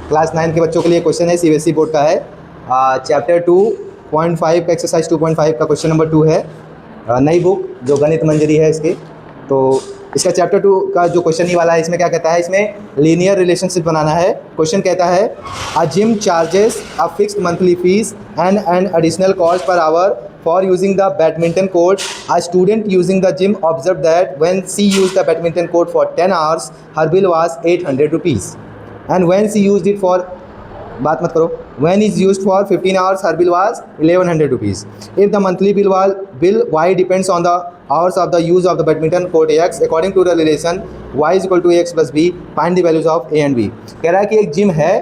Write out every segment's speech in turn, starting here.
Class 9 के बच्चों के लिए क्वेश्चन है, सीबीएसई बोर्ड का है। चैप्टर 2.5 का एक्सरसाइज 2.5 का क्वेश्चन नंबर 2 है। नई बुक जो गणित मंजरी है इसकी। तो इसका चैप्टर 2 का जो क्वेश्चन ही वाला है, इसमें क्या कहता है, इसमें लीनियर रिलेशनशिप बनाना है। क्वेश्चन कहता है a gym charges a fixed monthly fees and an additional cost per hour for using the badminton court. A student using the gym observed that when she used the badminton court for 10 hours, her bill was 800 rupees. And when she used it for बात मत करो, when is used for 15 hours, her bill was 1100 rupees. If the monthly bill Y depends on the hours of the use of the badminton court X, according to the relation Y is equal to AX plus B, find the values of A and B. कह रहा है कि एक gym है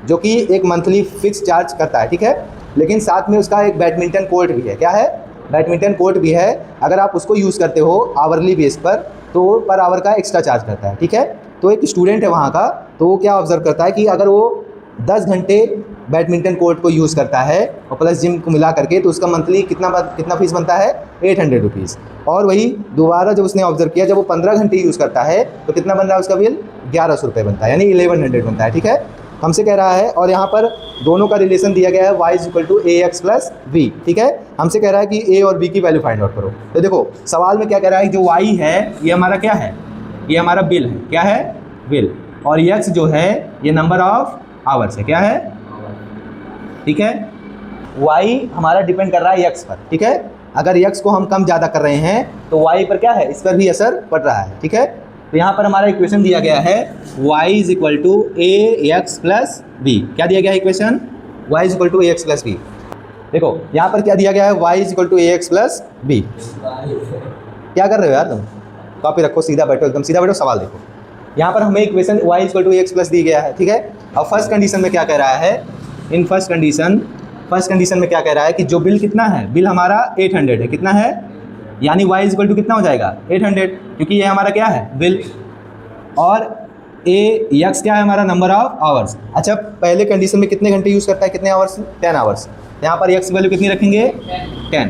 जो कि एक monthly fix charge करता है, ठीक है, लेकिन साथ में उसका एक बैडमिंटन कोर्ट भी है। क्या है? बैडमिंटन कोर्ट भी है। अगर आप उसको यूज़ करते हो आवरली बेस पर तो पर आवर का एक्स्ट्रा चार्ज करता है, ठीक है। तो एक स्टूडेंट है वहाँ का, तो वो क्या ऑब्जर्व करता है कि अगर वो 10 घंटे बैडमिंटन कोर्ट को यूज़ करता है और प्लस जिम को मिला करके, तो उसका मंथली कितना फीस बनता है? 800 रुपीज़। और वही दोबारा जब उसने ऑब्जर्व किया, जब वो 15 घंटे यूज़ करता है तो कितना बन रहा है उसका बिल? 1100 रुपये बनता है, यानी 1100 बनता है, ठीक है। हमसे कह रहा है, और यहाँ पर दोनों का रिलेशन दिया गया है y is equal to AX plus B, ठीक है। हमसे कह रहा है कि A और B की वैल्यू फाइंड आउट करो। तो देखो सवाल में क्या कह रहा है, जो y है ये हमारा क्या है? ये हमारा बिल है। क्या है? बिल। और x जो है ये नंबर ऑफ आवर्स है। क्या है? ठीक है। y हमारा डिपेंड कर रहा है x पर, ठीक है। अगर x को हम कम ज़्यादा कर रहे हैं तो y पर क्या है? इस पर भी असर पड़ रहा है, ठीक है। तो यहाँ पर हमारा इक्वेशन दिया गया है y is equal to AX plus B। क्या दिया गया है equation? y is equal to AX plus B। देखो यहाँ पर क्या दिया गया है, y is equal to AX plus B। क्या कर रहे हो यार तुम? कॉपी रखो, सीधा बैठो, एकदम सीधा बैठो, सवाल देखो। यहाँ पर हमें equation y is equal to AX plus दी गया है, ठीक है। अब फर्स्ट कंडीशन में क्या कह रहा है, इन फर्स्ट कंडीशन में क्या कह रहा है कि जो बिल कितना है, बिल हमारा 800 है। कितना है? यानी y इज इक्वल टू कितना हो जाएगा? 800, क्योंकि ये हमारा क्या है? बिल। और AX क्या है? हमारा नंबर ऑफ आवर्स। अच्छा, पहले कंडीशन में कितने घंटे यूज़ करता है? कितने आवर्स? 10 आवर्स। यहाँ पर x वैल्यू कितनी रखेंगे? 10,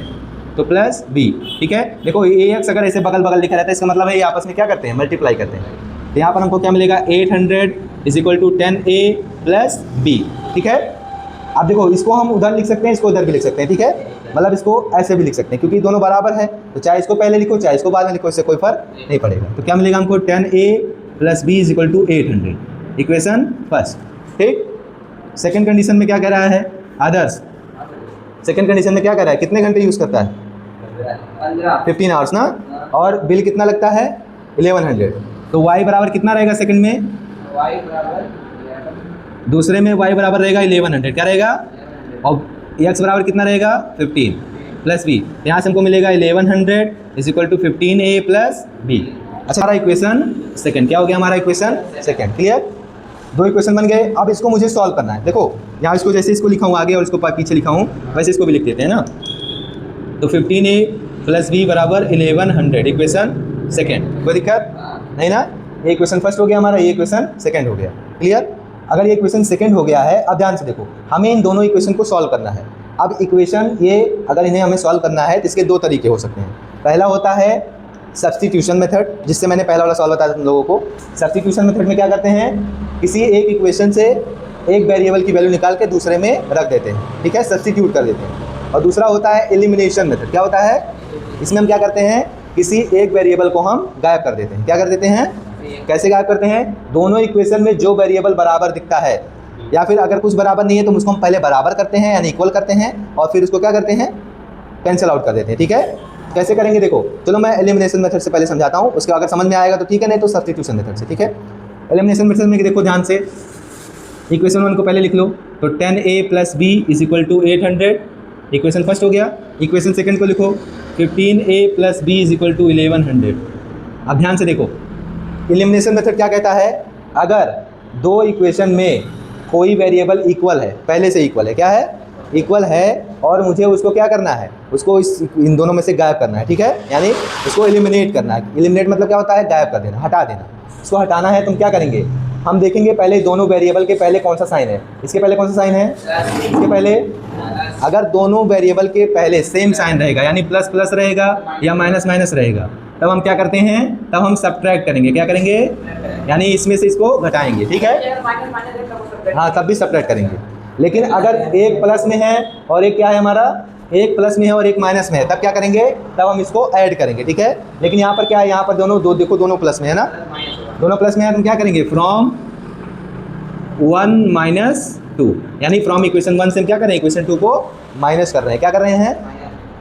तो प्लस B, ठीक है। देखो AX अगर ऐसे बगल बगल लिखा रहता है, इसका मतलब है ये आपस में क्या करते हैं? मल्टीप्लाई करते हैं। तो यहाँ पर हमको क्या मिलेगा? 800 is equal to 10A plus B, ठीक है। अब देखो इसको हम उधर लिख सकते हैं, इसको उधर भी लिख सकते हैं, ठीक है। मतलब इसको ऐसे भी लिख सकते हैं, क्योंकि दोनों बराबर है, तो चाहे इसको पहले लिखो चाहे इसको बाद में लिखो, इससे कोई फर्क नहीं पड़ेगा। तो क्या मिलेगा हमको? 10A plus B is equal to 800, equation first, ठीक। सेकंड कंडीशन में क्या कह रहा है? अदर्स। सेकंड कंडीशन में क्या कह रहा है? कितने घंटे यूज़ करता है? 15 आवर्स ना। और बिल कितना लगता है? 1100। तो y बराबर कितना रहेगा सेकंड में? y बराबर, दूसरे में y बराबर रहेगा 1100। क्या रहेगा? और x बराबर कितना रहेगा? 15 प्लस b। यहाँ से हमको मिलेगा 1100 is equal to 15A plus b। अच्छा, हमारा इक्वेशन सेकंड क्या हो गया? हमारा इक्वेशन सेकंड। क्लियर? दो इक्वेशन बन गए। अब इसको मुझे सॉल्व करना है। देखो यहाँ इसको जैसे इसको लिखा हूँ आगे और इसको पीछे लिखा हूँ, वैसे इसको भी लिख देते हैं ना। तो 15A प्लस b बराबर 1100, इक्वेशन सेकेंड। कोई दिक्कत नहीं ना? ये इक्वेशन फर्स्ट हो गया हमारा, ये इक्वेशन सेकेंड हो गया। क्लियर? अगर ये इक्वेशन सेकंड हो गया है, अब ध्यान से देखो, हमें इन दोनों इक्वेशन को सॉल्व करना है। अब इक्वेशन ये अगर इन्हें हमें सॉल्व करना है तो इसके दो तरीके हो सकते हैं। पहला होता है सब्स्टिट्यूशन मेथड, जिससे मैंने पहला वाला सॉल्व बताया तुम लोगों को। सब्स्टिट्यूशन मेथड में क्या करते हैं, किसी एक इक्वेशन से एक वेरिएबल की वैल्यू निकाल के दूसरे में रख देते हैं, ठीक है, सब्स्टिट्यूट कर देते हैं। और दूसरा होता है एलिमिनेशन मेथड। क्या होता है? इसमें हम क्या करते हैं, किसी एक वेरिएबल को हम गायब कर देते हैं। क्या कर देते हैं? कैसे गायब करते हैं? दोनों इक्वेशन में जो वेरिएबल बराबर दिखता है, या फिर अगर कुछ बराबर नहीं है तो उसको हम पहले बराबर करते हैं यानी इक्वल करते हैं, और फिर उसको क्या करते हैं? कैंसिल आउट कर देते हैं, ठीक है। कैसे करेंगे देखो, चलो मैं एलिमिनेशन मेथड से पहले समझाता हूँ, उसके अगर समझ में आएगा तो ठीक है, नहीं तो सब्स्टिट्यूशन मेथड से, ठीक है। एलिमिनेशन मेथड में देखो ध्यान से, इक्वेशन 1 को पहले लिख लो, तो 10A plus B is equal to 800, equation first हो गया। इक्वेशन सेकंड को लिखो, 15A plus B is equal to 1100। अब ध्यान से देखो, एलिमिनेशन मेथड क्या कहता है, अगर दो इक्वेशन में कोई वेरिएबल इक्वल है, पहले से इक्वल है, क्या है? इक्वल है, और मुझे उसको क्या करना है? उसको इन दोनों में से गायब करना है, ठीक है, यानी उसको एलिमिनेट करना है। एलिमिनेट मतलब क्या होता है? गायब कर देना, हटा देना। इसको हटाना है, तुम क्या करेंगे? हम देखेंगे पहले दोनों वेरिएबल के पहले कौन सा साइन है। इसके पहले कौन सा साइन है? इसके पहले, अगर दोनों वेरिएबल के पहले सेम साइन रहेगा, यानी प्लस प्लस रहेगा या माइनस माइनस रहेगा, तब हम क्या करते हैं? तब हम सब्ट्रैक्ट करेंगे। क्या करेंगे? यानी इसमें से इसको घटाएंगे, ठीक है। हाँ तब भी सब्ट्रैक्ट करेंगे। लेकिन अगर एक प्लस में है और एक क्या है हमारा, एक प्लस में है और एक माइनस में है, तब क्या करेंगे, तब हम इसको ऐड करेंगे, ठीक है। लेकिन यहाँ पर क्या है, यहाँ पर दोनों देखो दोनों प्लस में है ना, दोनों प्लस में है, तो हम क्या करेंगे, फ्रॉम 1 - 2, यानी फ्रॉम इक्वेशन 1 से हम क्या कर रहे हैं, इक्वेशन 2 को माइनस कर रहे हैं। क्या कर रहे हैं,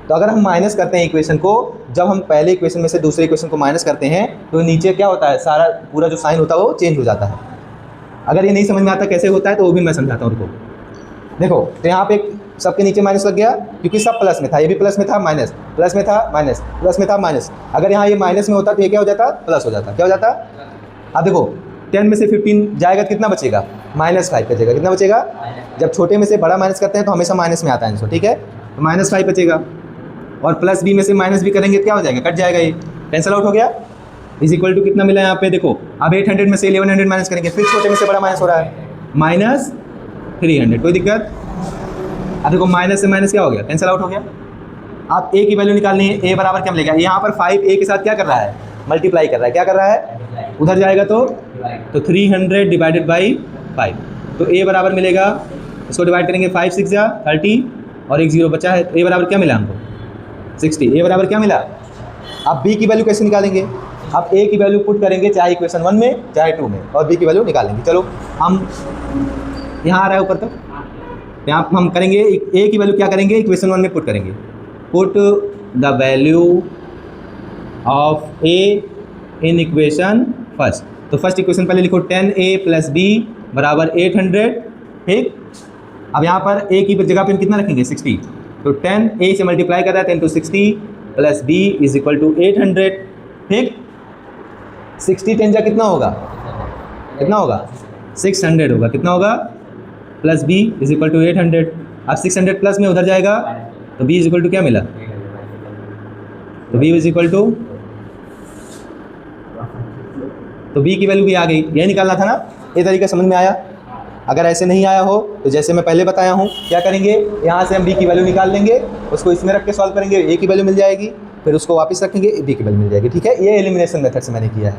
तो अगर हम माइनस करते हैं इक्वेशन को, जब हम पहले इक्वेशन में से दूसरे इक्वेशन को माइनस करते हैं तो नीचे क्या होता है, सारा पूरा जो साइन होता है वो चेंज हो जाता है। अगर ये नहीं समझ में आता कैसे होता है तो वो भी मैं समझाता हूँ उनको। देखो तो यहाँ पे सबके नीचे माइनस लग गया क्योंकि सब प्लस में था, ये भी प्लस में था माइनस, प्लस में था माइनस, प्लस में था माइनस। अगर यहाँ ये माइनस में होता तो ये क्या हो जाता, प्लस हो जाता। क्या हो जाता, अब देखो 10 में से 15 जाएगा तो कितना बचेगा, -5 बचेगा। कितना बचेगा, जब छोटे में से बड़ा माइनस करते हैं तो हमेशा माइनस में आता है आंसर, ठीक है। तो -5 बचेगा और प्लस बी में से माइनस भी करेंगे तो क्या हो जाएगा, कट जाएगा, ये कैंसिल आउट हो गया। इज इक्वल टू कितना मिला यहाँ पे, देखो अब 800 में से 1100 माइनस करेंगे, फिर छोटे में से बड़ा माइनस हो रहा है, -300। कोई दिक्कत, अब देखो माइनस से माइनस क्या हो गया, कैंसिल आउट हो गया। आप ए की वैल्यू निकालनी है, ए बराबर क्या मिलेगा, यहाँ पर 5 ए के साथ क्या कर रहा है, मल्टीप्लाई कर रहा है। क्या कर रहा है, उधर जाएगा तो 300 डिवाइडेड बाई 5, तो ए बराबर मिलेगा, इसको डिवाइड करेंगे 5 6 जा 30 और एक 0 बचा है, तो ए बराबर क्या मिला हमको 60। ए बराबर क्या मिला। अब बी की वैल्यू कैसे निकालेंगे, आप ए की वैल्यू पुट करेंगे चाहे इक्वेशन 1 में चाहे 2 में, और बी की वैल्यू निकालेंगे। चलो हम यहाँ आ रहा है ऊपर तक, यहाँ हम करेंगे ए की वैल्यू क्या करेंगे, इक्वेशन 1 में पुट करेंगे, put the value of A in equation first. तो फर्स्ट इक्वेशन पहले लिखो 10a + b बराबर 800, ठीक। अब यहाँ पर a की जगह पे हम कितना रखेंगे 60, तो 10 a से मल्टीप्लाई कर रहा है 10 × 60 + b = 800, ठीक। 60 10 जा कितना होगा, कितना होगा 600 होगा, कितना होगा, प्लस b = 800। अब 600 प्लस में उधर जाएगा तो b = क्या मिला, तो b = तो b की वैल्यू भी आ गई। यही निकालना था ना, ये तरीका समझ में आया। अगर ऐसे नहीं आया हो तो जैसे मैं पहले बताया हूँ, क्या करेंगे, यहाँ से हम b की वैल्यू निकाल लेंगे, उसको इसमें रख के सॉल्व करेंगे, a की वैल्यू मिल जाएगी, फिर उसको वापस रखेंगे, b की वैल्यू मिल जाएगी, ठीक है। ये एलिमिनेशन मेथड से मैंने किया है।